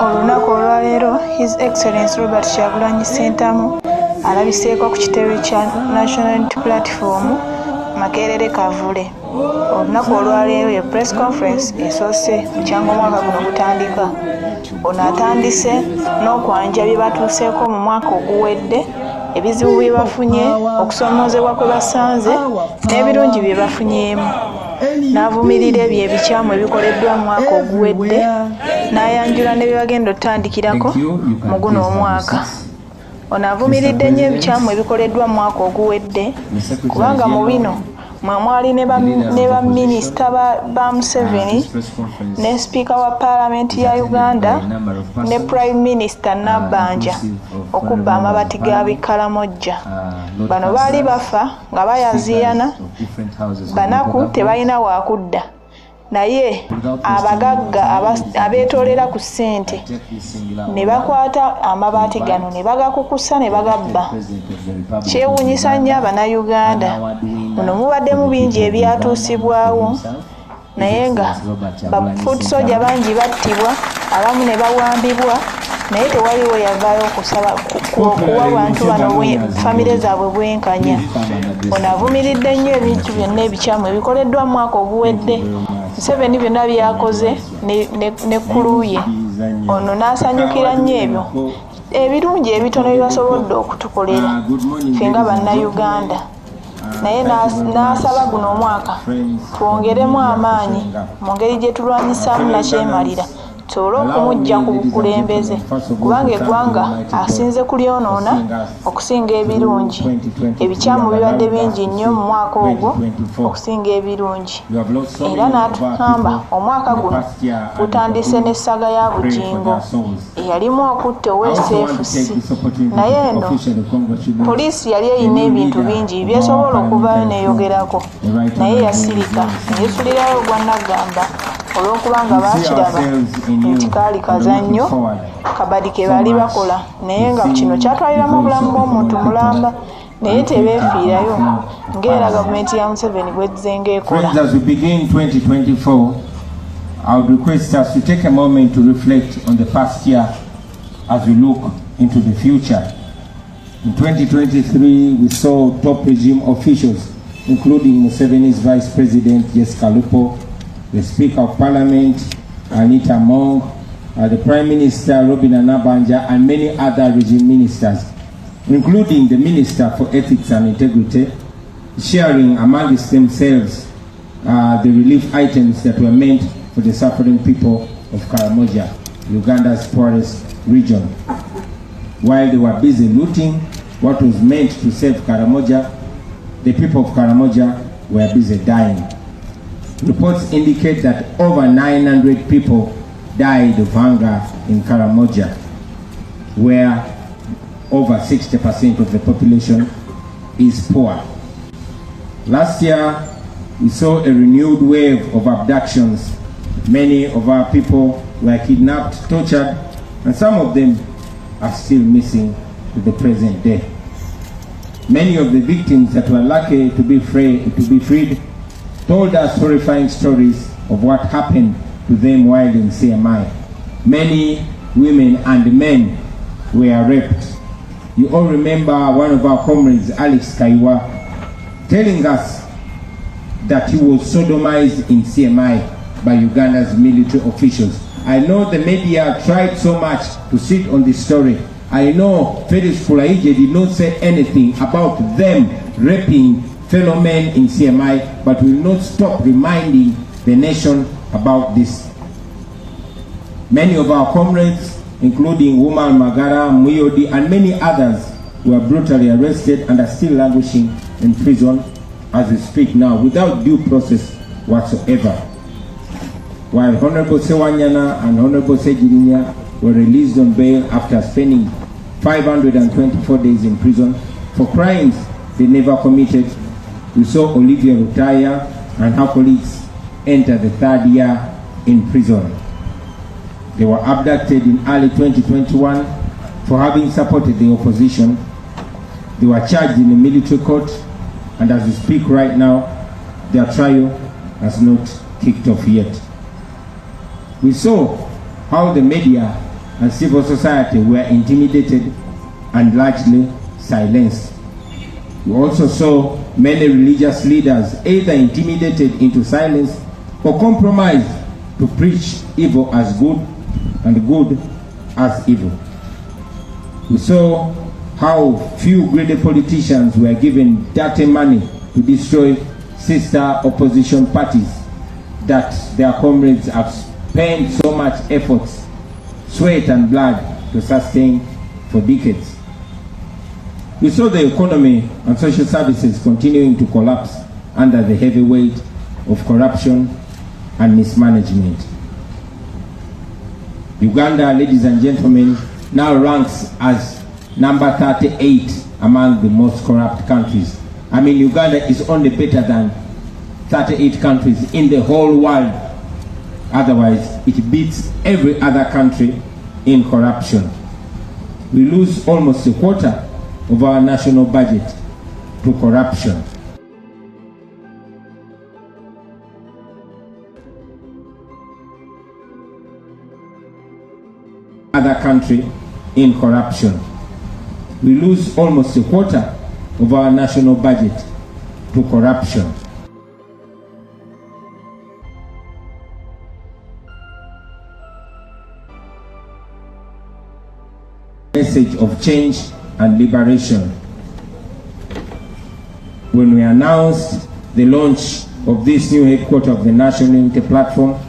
Olunaku olwaleero His Excellency Robert Kyagulanyi Ssentamu alabiseeko ku kitebe kya National Unity Platform Makerere Kavule. Olunaku olwaleero ye press conference esoose mukyanga omwaka guno gutandika. Ono atandise n'okwanja bye batuuseeko mu mwaka oguwedde, ebizibu bye bafunye, okusomoozebwa kwe basanze n'ebirungi bye bafunyeemu. N'avumirira ebyo ebikyamu ebikoleddwa mu mwaka oguwedde, n'ayanjula ne bye bagenda otandikirako mu guno omwaka. Ono avumiridde nnyo ebikyamu ebikoleddwa mu mwaka oguwedde, kubanga mu bino mwe mwali ne baminisita ba Museveni, ne sipiika wa paalamenti ya Uganda, ne Prime Minister Nabbanja okubba amabati ga Bikaramoja. Bano baali bafa nga bayaziiyana, banaku tebalina waakudda, naye abagagga abeetoolera ku ssente ne bakwata amabaati gano ne bagakukusa ne bagabba. Kyewuunyisa nnyo Abannayuganda, muno mubaddemu bingi ebyatuusibwawo, naye nga bafuuti soja bangi battibwa, abamu ne bawambibwa, naye tewaliwo yavaayo okusaba okuwa abantu bano famire zaabwe bwenkanya. Ono avumiridde nnyo ebintu byonna ebikyamu ebikoleddwa mu mwaka oguwedde. Museveni byonna byakoze ne kuluye. Ono n'asanyukira nnyo ebyo ebirungi ebitono bye basobodde okutukolera ffe nga Bannayuganda, naye n'asaba guno omwaka twongeremu amaanyi mu ngeri gye tulwanyisaamu nakyemalira, tusobole okumuggya ku bukulembeze, kubanga eggwanga asinze kulyonoona okusinga ebirungi. Ebikyamu bibadde bingi nnyo mu mwaka ogwo okusinga ebirungi, era n'atugamba omwaka guno gutandise n'essaga ya Bujingo eyalimu okutta ow'SFC, naye eno poliisi yali eyina ebintu bingi byesobola okuvaayo n'eyogerako, naye yasirika neyesulirayo ogwa Nagamba olw'okubanga baakiraba nti kaali kazannyo kabadi ke baali bakola, naye nga kino kyatwaliramu obulamu bw'omuntu mulamba, naye tebeefiirayo ng'era gavumenti ya Museveni bw'ezzenga ekola. As we begin 2024, I would request us to take a moment to reflect on the past year as we look into the future. In 2023, we saw top regime officials, including Museveni's Vice President, Jessica Lupo, the Speaker of Parliament, Anita Mong, the Prime Minister, Robin Nabbanja, and many other regime ministers, including the Minister for Ethics and Integrity, sharing amongst themselves the relief items that were meant for the suffering people of Karamoja, Uganda's poorest region. While they were busy looting what was meant to save Karamoja, the people of Karamoja were busy dying. Reports indicate that over 900 people died of hunger in Karamoja, where over 60% of the population is poor. Last year, we saw a renewed wave of abductions. Many of our people were kidnapped, tortured, and some of them are still missing to the present day. Many of the victims that were lucky to be freed told us horrifying stories of what happened to them while in CMI. Many women and men were raped. You all remember one of our comrades, Alex Kaiwa, telling us that he was sodomized in CMI by Uganda's military officials. I know the media tried so much to sit on this story. I know Felix Kulaije did not say anything about them raping fellow men in CMI, but will not stop reminding the nation about this. Many of our comrades, including Woman Magara, Muyodi, and many others, were brutally arrested and are still languishing in prison as we speak now, without due process whatsoever. While Honorable Sewanyana and Honorable Sejirinya were released on bail after spending 524 days in prison for crimes they never committed, we saw Olivia Rutaya and her colleagues enter the third year in prison. They were abducted in early 2021 for having supported the opposition. They were charged in a military court, and as we speak right now, their trial has not kicked off yet. We saw how the media and civil society were intimidated and largely silenced. We also saw many religious leaders either intimidated into silence or compromised to preach evil as good and good as evil. We saw how few greedy politicians were given dirty money to destroy sister opposition parties that their comrades have spent so much effort, sweat and blood to sustain for decades. We saw the economy and social services continuing to collapse under the heavy weight of corruption and mismanagement. Uganda, ladies and gentlemen, now ranks as number 38 among the most corrupt countries. I mean, Uganda is only better than 38 countries in the whole world. Otherwise, it beats every other country in corruption. We lose almost a quarter of our national budget to corruption. Other country in corruption. We lose almost a quarter of our national budget to corruption. Message of change and liberation. When we announced the launch of this new headquarters of the National Unity Platform,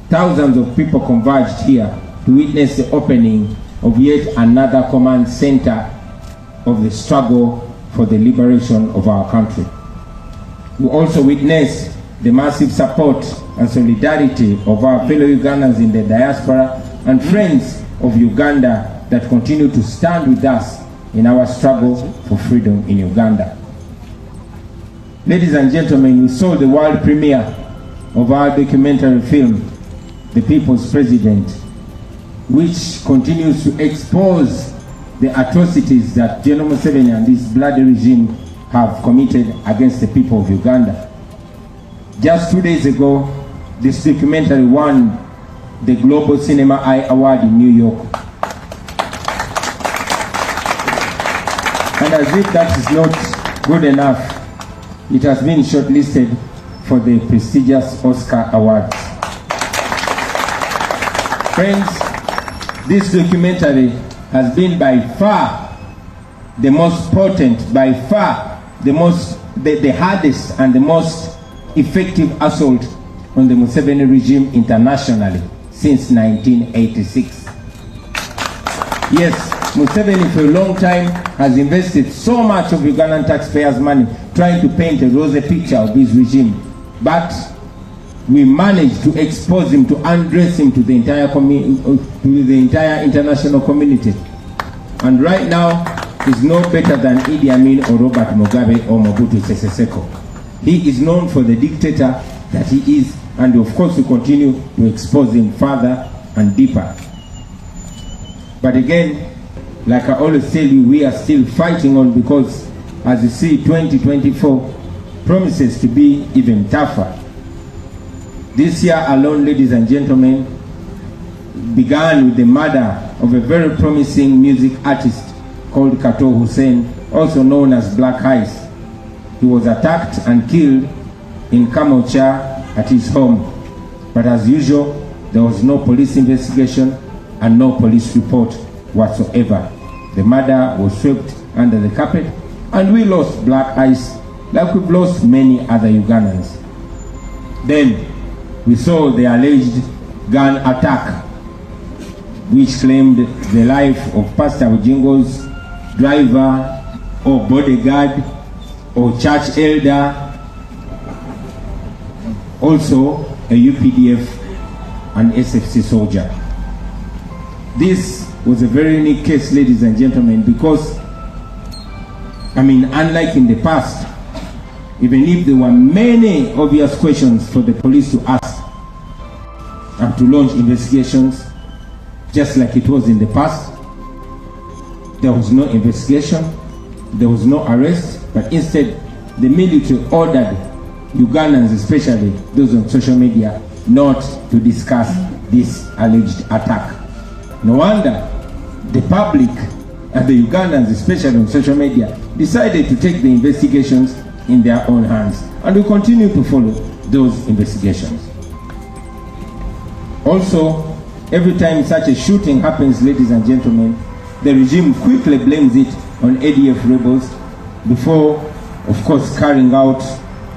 thousands of people converged here to witness the opening of yet another command center of the struggle for the liberation of our country. We also witnessed the massive support and solidarity of our fellow Ugandans in the diaspora and friends of Uganda that continue to stand with us in our struggle for freedom in Uganda. Ladies and gentlemen, we saw the world premiere of our documentary film, The People's President, which continues to expose the atrocities that General Museveni and this bloody regime have committed against the people of Uganda. Just 2 days ago, this documentary won the Global Cinema Eye Award in New York. And as if that is not good enough, it has been shortlisted for the prestigious Oscar Awards. Friends, this documentary has been by far the most potent, by far the hardest and the most effective assault on the Museveni regime internationally since 1986. Yes, Museveni for a long time has invested so much of Ugandan taxpayers' money trying to paint a rosy picture of his regime, but we managed to expose him, to undress him to the entire international community. And right now, he's no better than Idi Amin or Robert Mugabe or Mobutu Sese Seko. He is known for the dictator that he is, and of course we continue to expose him further and deeper. But again, like I always tell you, we are still fighting on, because as you see, 2024 promises to be even tougher. This year alone, ladies and gentlemen, began with the murder of a very promising music artist called Kato Hussein, also known as Black Ice. He was attacked and killed in Kamocha at his home. But as usual, there was no police investigation and no police report whatsoever. The murder was swept under the carpet, and we lost Black Ice like we've lost many other Ugandans. Then we saw the alleged gun attack, which claimed the life of Pastor Ujingo's driver or bodyguard or church elder, also a UPDF and SFC soldier. This was a very unique case, ladies and gentlemen, because, unlike in the past, even if there were many obvious questions for the police to ask and to launch investigations, just like it was in the past, there was no investigation, there was no arrest, but instead the military ordered Ugandans, especially those on social media, not to discuss this alleged attack. No wonder the public and the Ugandans, especially on social media, decided to take the investigations in their own hands, and will continue to follow those investigations. Also, every time such a shooting happens, ladies and gentlemen, the regime quickly blames it on ADF rebels before, of course, carrying out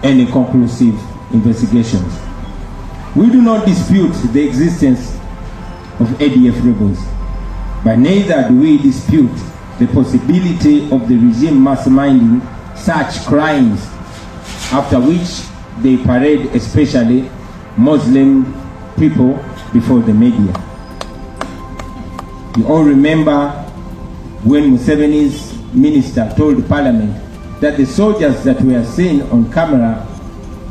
any conclusive investigations. We do not dispute the existence of ADF rebels, but neither do we dispute the possibility of the regime masterminding such crimes, after which they parade especially Muslim people before the media. You all remember when Museveni's minister told Parliament that the soldiers that were seen on camera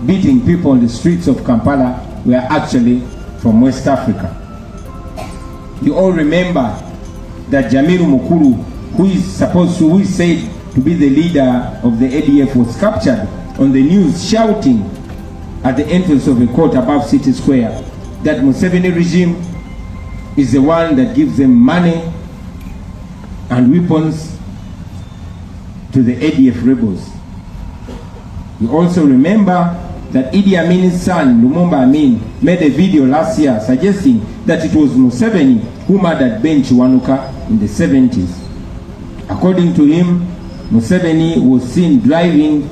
beating people on the streets of Kampala were actually from West Africa. You all remember that Jamiru Mukuru, who is said to be the leader of the ADF, was captured on the news shouting at the entrance of a court above City Square that Museveni regime is the one that gives them money and weapons to the ADF rebels. You also remember that Idi Amin's son, Lumumba Amin, made a video last year suggesting that it was Museveni who murdered Ben Chiwanuka in the 70s. According to him, Museveni was seen driving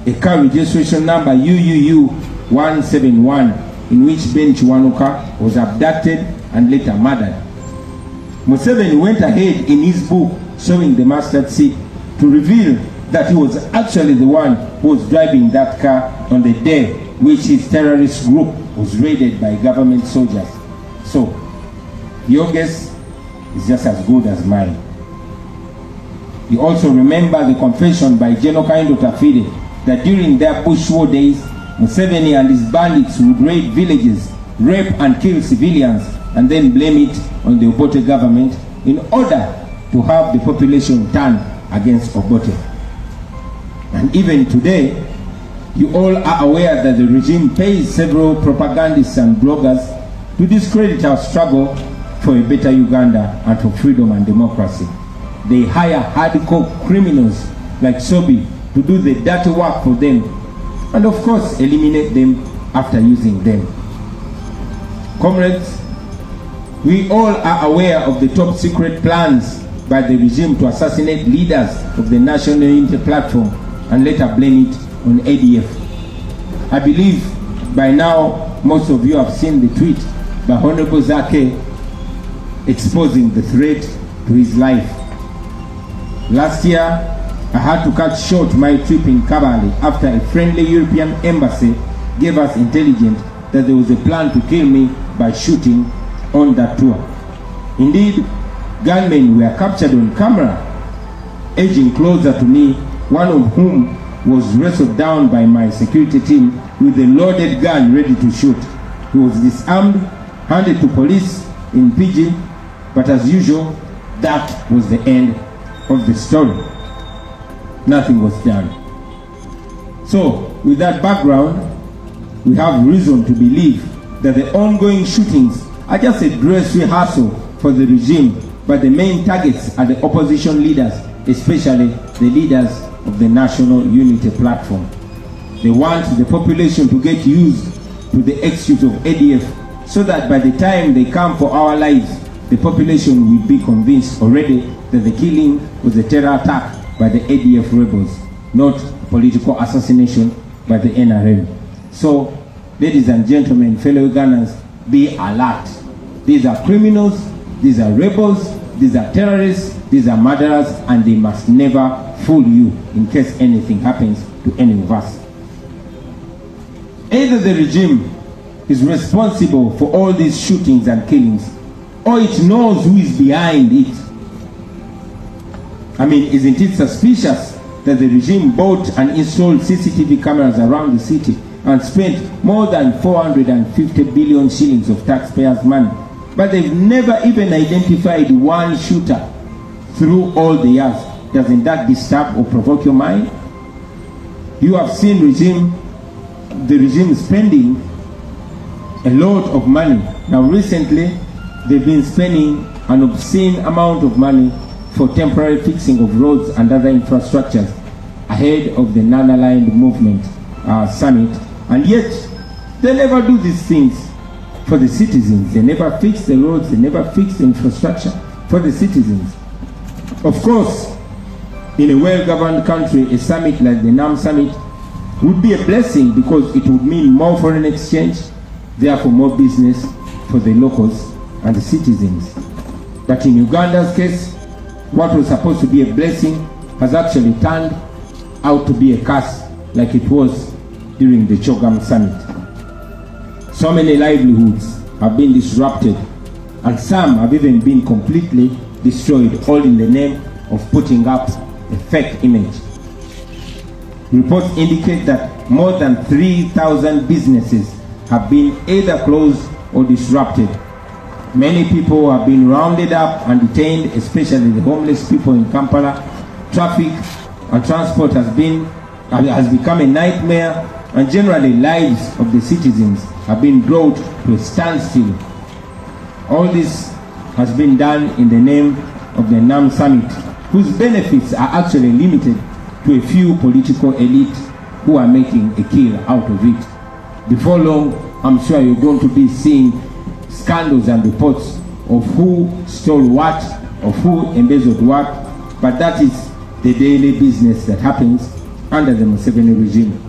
a car registration number UUU 171 in which Ben Chiwanuka was abducted and later murdered. Museveni went ahead in his book Showing the Mustard Seed to reveal that he was actually the one who was driving that car on the day which his terrorist group was raided by government soldiers. So, your guess is just as good as mine. You also remember the confession by General Kaindo Tafide that during their bush war days, Museveni and his bandits would raid villages, rape and kill civilians, and then blame it on the Obote government in order to have the population turn against Obote. And even today, you all are aware that the regime pays several propagandists and bloggers to discredit our struggle for a better Uganda and for freedom and democracy. They hire hardcore criminals like Bobi to do the dirty work for them, and of course eliminate them after using them. Comrades, we all are aware of the top secret plans by the regime to assassinate leaders of the National Unity Platform and later blame it on ADF. I believe by now most of you have seen the tweet by Honorable Zake exposing the threat to his life. Last year, I had to cut short my trip in Kabale after a friendly European embassy gave us intelligence that there was a plan to kill me by shooting on that tour. Indeed, gunmen were captured on camera, edging closer to me, one of whom was wrestled down by my security team with a loaded gun ready to shoot. He was disarmed, handed to police in PG, but as usual, that was the end of the story. Nothing was done. So, with that background, we have reason to believe that the ongoing shootings are just a dress rehearsal for the regime, but the main targets are the opposition leaders, especially the leaders of the National Unity Platform. They want the population to get used to the excuse of ADF so that by the time they come for our lives, the population will be convinced already that the killing was a terror attack by the ADF rebels, not political assassination by the NRM. So, ladies and gentlemen, fellow Ugandans, be alert. These are criminals, these are rebels, these are terrorists, these are murderers, and they must never fool you in case anything happens to any of us. Either the regime is responsible for all these shootings and killings, or it knows who is behind it. I mean, isn't it suspicious that the regime bought and installed CCTV cameras around the city and spent more than 450 billion shillings of taxpayers' money, but they've never even identified one shooter through all the years? Doesn't that disturb or provoke your mind? You have seen the regime spending a lot of money. Now recently, they've been spending an obscene amount of money for temporary fixing of roads and other infrastructures ahead of the non-aligned movement summit, and yet they never do these things for the citizens. They never fix the roads, they never fix the infrastructure for the citizens. Of course, in a well-governed country, a summit like the NAM summit would be a blessing because it would mean more foreign exchange, therefore more business for the locals and the citizens. But in Uganda's case, what was supposed to be a blessing has actually turned out to be a curse, like it was during the Chogam summit. So many livelihoods have been disrupted, and some have even been completely destroyed, all in the name of putting up a fake image. Reports indicate that more than 3,000 businesses have been either closed or disrupted. Many people have been rounded up and detained, especially the homeless people in Kampala. Traffic and transport has become a nightmare, and generally lives of the citizens have been brought to a standstill. All this has been done in the name of the NAM summit, whose benefits are actually limited to a few political elite who are making a kill out of it. Before long, I'm sure you're going to be seeing scandals and reports of who stole what, of who embezzled what, but that is the daily business that happens under the Museveni regime.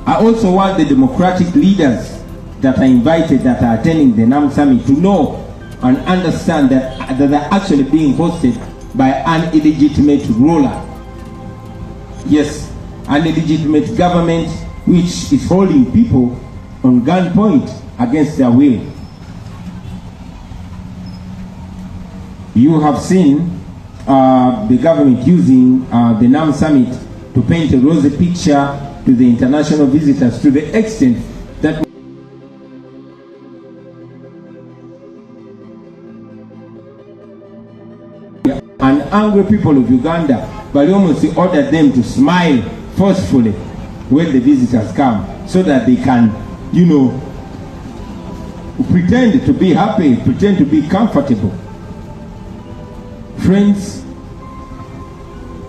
I also want the democratic leaders that are invited, that are attending the NAM summit, to know and understand that they're actually being hosted by an illegitimate ruler. Yes, an illegitimate government which is holding people on gunpoint against their will. You have seen the government using the NAM summit to paint a rosy picture to the international visitors, to the extent that and angry people of Uganda, but almost ordered them to smile forcefully when the visitors come, so that they can, pretend to be happy, pretend to be comfortable. Friends,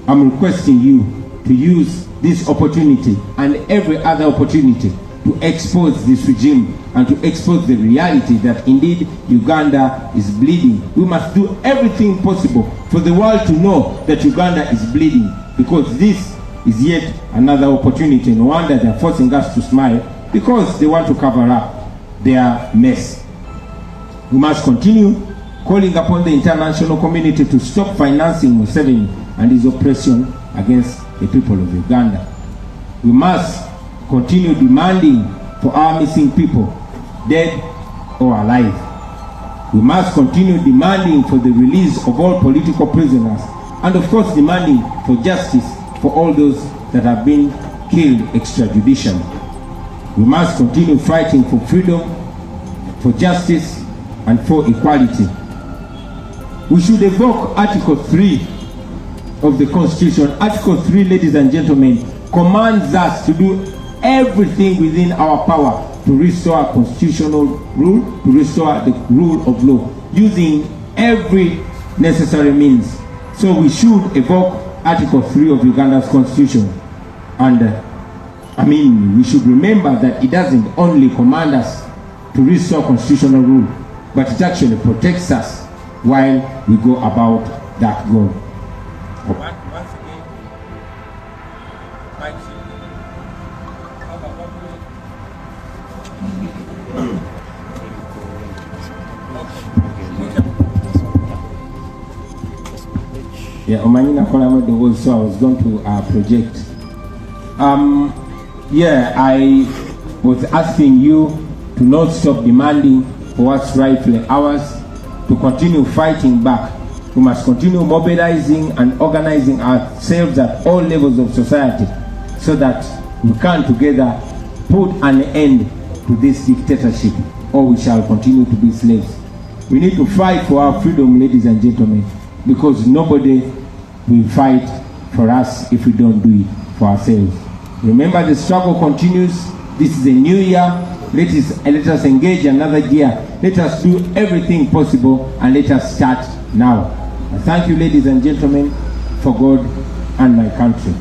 I'm requesting you to use this opportunity and every other opportunity to expose this regime and to expose the reality that indeed Uganda is bleeding. We must do everything possible for the world to know that Uganda is bleeding, because this is yet another opportunity. No wonder they're forcing us to smile, because they want to cover up their mess. We must continue calling upon the international community to stop financing Museveni and his oppression against the people of Uganda. We must continue demanding for our missing people, dead or alive. We must continue demanding for the release of all political prisoners, and of course demanding for justice for all those that have been killed extrajudicially. We must continue fighting for freedom, for justice, and for equality. We should evoke Article 3 of the Constitution. Article 3, ladies and gentlemen, commands us to do everything within our power to restore constitutional rule, to restore the rule of law, using every necessary means. So we should evoke Article 3 of Uganda's Constitution. And we should remember that it doesn't only command us to restore constitutional rule, but it actually protects us while we go about that goal. Once again, yeah, Omanyina Kolamode was, so I was going to project. I was asking you to not stop demanding for what's rightfully ours, to continue fighting back. We must continue mobilizing and organizing ourselves at all levels of society, so that we can together put an end to this dictatorship, or we shall continue to be slaves. We need to fight for our freedom, ladies and gentlemen, because nobody will fight for us if we don't do it for ourselves. Remember, the struggle continues. This is a new year. let us engage another gear. Let us do everything possible and let us start now. I thank you, ladies and gentlemen, for God and my country.